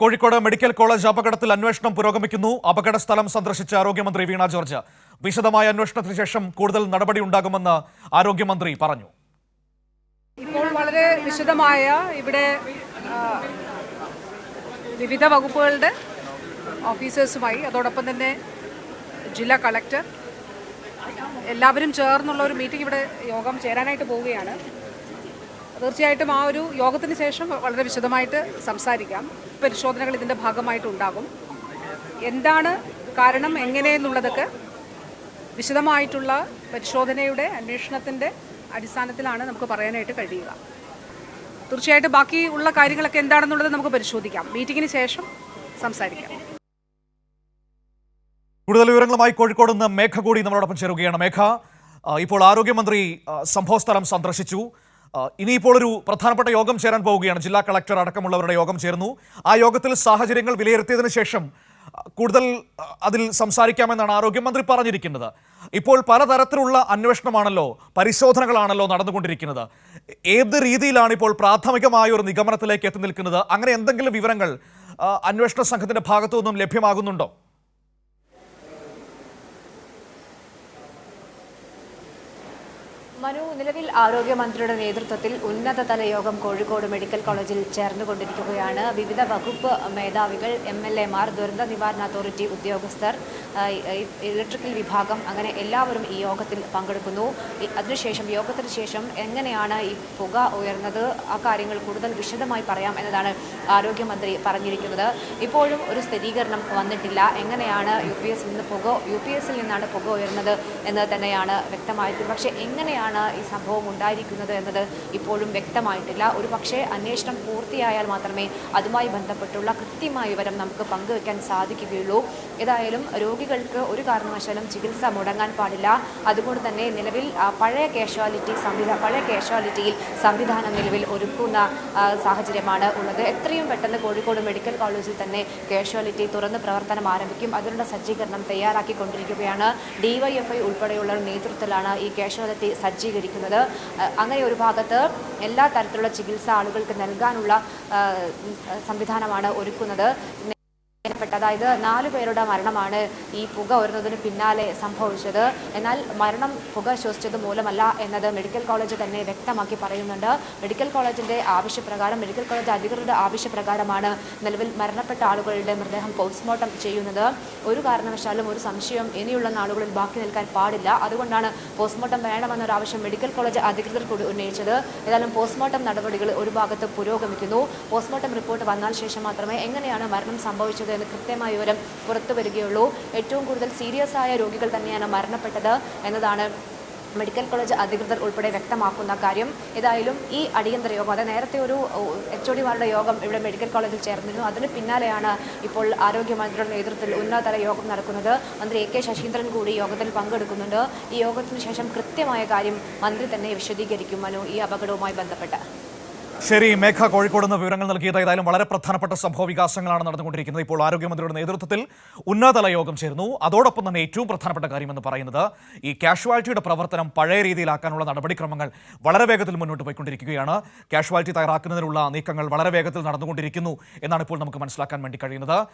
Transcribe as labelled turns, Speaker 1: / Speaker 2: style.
Speaker 1: Kozhikode medical college അപകടത്തിൽ അന്വേഷണം പുരോഗമിക്കുന്നു. അപകട സ്ഥലം സന്ദർശിച്ച ആരോഗ്യമന്ത്രി വീണ ജോർജ് വിശദമായ അന്വേഷണത്തിന് ശേഷം കൂടുതൽ നടപടി ഉണ്ടാകുമെന്ന് ആരോഗ്യമന്ത്രി പറഞ്ഞു.
Speaker 2: ഇപ്പോൾ വളരെ വിശദമായ ഇവിടെ വിവിധ വകുപ്പുകളുടെ ഓഫീസേഴ്സുമായി അതോടൊപ്പം തന്നെ ജില്ലാ കളക്ടർ എല്ലാവരും ചേർന്നുള്ള ഒരു മീറ്റിംഗ് ഇവിടെ യോഗം ചേരാനായിട്ട് പോവുകയാണ്. തീർച്ചയായിട്ടും ആ ഒരു യോഗത്തിന് ശേഷം വളരെ വിശദമായിട്ട് സംസാരിക്കാം. പരിശോധനകൾ ഇതിൻ്റെ ഭാഗമായിട്ടുണ്ടാകും. എന്താണ് കാരണം എങ്ങനെയെന്നുള്ളതൊക്കെ വിശദമായിട്ടുള്ള പരിശോധനയുടെ അന്വേഷണത്തിൻ്റെ അടിസ്ഥാനത്തിലാണ് നമുക്ക് പറയാനായിട്ട് കഴിയുക. തീർച്ചയായിട്ടും ബാക്കിയുള്ള കാര്യങ്ങളൊക്കെ എന്താണെന്നുള്ളത് നമുക്ക് പരിശോധിക്കാം. മീറ്റിങ്ങിന് ശേഷം സംസാരിക്കാം.
Speaker 1: കൂടുതൽ വിവരങ്ങളുമായി കോഴിക്കോട് നിന്ന് മേഘ കൂടി നമ്മളോടൊപ്പം ചേരുകയാണ്. മേഘ, ഇപ്പോൾ ആരോഗ്യമന്ത്രി സംഭവസ്ഥലം സന്ദർശിച്ചു. ഇനിയിപ്പോൾ ഒരു പ്രധാനപ്പെട്ട യോഗം ചേരാൻ പോവുകയാണ്. ജില്ലാ കളക്ടർ അടക്കമുള്ളവരുടെ യോഗം ചേർന്നു. ആ യോഗത്തിൽ സാഹചര്യങ്ങൾ വിലയിരുത്തിയതിനു ശേഷം കൂടുതൽ അതിൽ സംസാരിക്കാമെന്നാണ് ആരോഗ്യമന്ത്രി പറഞ്ഞിരിക്കുന്നത്. ഇപ്പോൾ പലതരത്തിലുള്ള അന്വേഷണമാണല്ലോ, പരിശോധനകളാണല്ലോ നടന്നുകൊണ്ടിരിക്കുന്നത്. ഏത് രീതിയിലാണ് ഇപ്പോൾ പ്രാഥമികമായ ഒരു നിഗമനത്തിലേക്ക് എത്തി നിൽക്കുന്നത്? അങ്ങനെ എന്തെങ്കിലും വിവരങ്ങൾ അന്വേഷണ സംഘത്തിന്റെ ഭാഗത്തു നിന്നും ലഭ്യമാകുന്നുണ്ടോ?
Speaker 3: മനു, നിലവിൽ ആരോഗ്യമന്ത്രിയുടെ നേതൃത്വത്തിൽ ഉന്നതതല യോഗം കോഴിക്കോട് മെഡിക്കൽ കോളേജിൽ ചേർന്നുകൊണ്ടിരിക്കുകയാണ്. വിവിധ വകുപ്പ് മേധാവികൾ, MLA മാർ, ദുരന്ത നിവാരണ അതോറിറ്റി ഉദ്യോഗസ്ഥർ, ഇലക്ട്രിക്കൽ വിഭാഗം, അങ്ങനെ എല്ലാവരും ഈ യോഗത്തിൽ പങ്കെടുക്കുന്നു. അതിനുശേഷം യോഗത്തിന് ശേഷം എങ്ങനെയാണ് ഈ പുക ഉയർന്നത്, ആ കാര്യങ്ങൾ കൂടുതൽ വിശദമായി പറയാം എന്നതാണ് ആരോഗ്യമന്ത്രി പറഞ്ഞിരിക്കുന്നത്. ഇപ്പോഴും ഒരു സ്ഥിരീകരണം വന്നിട്ടില്ല. എങ്ങനെയാണ് യു പി എസിൽ നിന്നാണ് പുക ഉയർന്നത് എന്ന് തന്നെയാണ് വ്യക്തമായത്. പക്ഷേ എങ്ങനെയാണ് ഈ സംഭവം ഉണ്ടായിരിക്കുന്നത് എന്നത് ഇപ്പോഴും വ്യക്തമായിട്ടില്ല. ഒരു പക്ഷേ അന്വേഷണം പൂർത്തിയായാൽ മാത്രമേ അതുമായി ബന്ധപ്പെട്ടുള്ള കൃത്യമായ വിവരം നമുക്ക് പങ്കുവയ്ക്കാൻ സാധിക്കുകയുള്ളൂ. ഏതായാലും രോഗികൾക്ക് ഒരു കാരണവശാലും ചികിത്സ മുടങ്ങാൻ പാടില്ല. അതുകൊണ്ട് തന്നെ നിലവിൽ പഴയ കാഷ്വാലിറ്റിയിൽ സംവിധാനം നിലവിൽ ഒരുക്കുന്ന സാഹചര്യമാണ് ഉള്ളത്. എത്രയും പെട്ടെന്ന് കോഴിക്കോട് മെഡിക്കൽ കോളേജിൽ തന്നെ കാഷ്വാലിറ്റി തുറന്ന് പ്രവർത്തനം ആരംഭിക്കും. അതിനുള്ള സജ്ജീകരണം തയ്യാറാക്കിക്കൊണ്ടിരിക്കുകയാണ്. DYFI ഉൾപ്പെടെയുള്ള നേതൃത്വത്തിലാണ് ഈ കാഷ്വാലിറ്റി സജ്ജീകരിക്കുന്നത്. അങ്ങനെ ഒരു ഭാഗത്ത് എല്ലാ തരത്തിലുള്ള ചികിത്സ ആളുകൾക്ക് നൽകാനുള്ള സംവിധാനമാണ് ഒരുക്കുന്നത്. അതായത് 4 പേരുടെ മരണമാണ് ഈ പുക ഉയർന്നതിന് പിന്നാലെ സംഭവിച്ചത്. എന്നാൽ മരണം പുക ശ്വസിച്ചത് മൂലമല്ല എന്നത് മെഡിക്കൽ കോളേജ് തന്നെ വ്യക്തമാക്കി പറയുന്നുണ്ട്. മെഡിക്കൽ കോളേജിൻ്റെ ആവശ്യപ്രകാരം, മെഡിക്കൽ കോളേജ് അധികൃതരുടെ ആവശ്യപ്രകാരമാണ് നിലവിൽ മരണപ്പെട്ട ആളുകളുടെ മൃതദേഹം പോസ്റ്റ്മോർട്ടം ചെയ്യുന്നത്. ഒരു കാരണവശാലും ഒരു സംശയം ഇനിയുള്ള നാളുകളിൽ ബാക്കി നിൽക്കാൻ പാടില്ല. അതുകൊണ്ടാണ് പോസ്റ്റ്മോർട്ടം വേണമെന്നൊരാവശ്യം മെഡിക്കൽ കോളേജ് അധികൃതർ കൂടി ഉന്നയിച്ചത്. ഏതായാലും പോസ്റ്റ്മോർട്ടം നടപടികൾ ഒരു ഭാഗത്ത് പുരോഗമിക്കുന്നു. പോസ്റ്റ്മോർട്ടം റിപ്പോർട്ട് വന്നാൽ ശേഷം മാത്രമേ എങ്ങനെയാണ് മരണം സംഭവിച്ചത് എന്ന് കൃത്യമായ വിവരം പുറത്തു വരികയുള്ളൂ. ഏറ്റവും കൂടുതൽ സീരിയസ് ആയ രോഗികൾ തന്നെയാണ് മരണപ്പെട്ടത് എന്നതാണ് മെഡിക്കൽ കോളേജ് അധികൃതർ ഉൾപ്പെടെ വ്യക്തമാക്കുന്ന കാര്യം. ഏതായാലും ഈ അടിയന്തര യോഗം, അതായത് നേരത്തെ ഒരു HOD-മാരുടെ യോഗം ഇവിടെ മെഡിക്കൽ കോളേജിൽ ചേർന്നിരുന്നു. അതിന് പിന്നാലെയാണ് ഇപ്പോൾ ആരോഗ്യമന്ത്രിയുടെ നേതൃത്വത്തിൽ ഉന്നതതല യോഗം നടക്കുന്നത്. മന്ത്രി AK ശശീന്ദ്രൻ കൂടി യോഗത്തിൽ പങ്കെടുക്കുന്നുണ്ട്. ഈ യോഗത്തിന് ശേഷം കൃത്യമായ കാര്യം മന്ത്രി തന്നെ വിശദീകരിക്കും. മനു, ഈ അപകടവുമായി ബന്ധപ്പെട്ട്.
Speaker 1: ശരി മേഘ, കോഴിക്കോട് നിന്ന് വിവരങ്ങൾ നൽകിയത്. ഏതായാലും വളരെ പ്രധാനപ്പെട്ട സംഭവ വികാസങ്ങളാണ് നടന്നുകൊണ്ടിരിക്കുന്നത്. ഇപ്പോൾ ആരോഗ്യമന്ത്രിയുടെ നേതൃത്വത്തിൽ ഉന്നതതല യോഗം ചേർന്നു. അതോടൊപ്പം തന്നെ ഏറ്റവും പ്രധാനപ്പെട്ട കാര്യമെന്ന് പറയുന്നത് ഈ കാഷ്വാലിറ്റിയുടെ പ്രവർത്തനം പഴയ രീതിയിലാക്കാനുള്ള നടപടിക്രമങ്ങൾ വളരെ വേഗത്തിൽ മുന്നോട്ട് പോയിക്കൊണ്ടിരിക്കുകയാണ്. കാഷ്വാലിറ്റി തയ്യാറാക്കുന്നതിനുള്ള നീക്കങ്ങൾ വളരെ വേഗത്തിൽ നടന്നുകൊണ്ടിരിക്കുന്നു എന്നാണ് ഇപ്പോൾ നമുക്ക് മനസ്സിലാക്കാൻ വേണ്ടി കഴിയുന്നത്.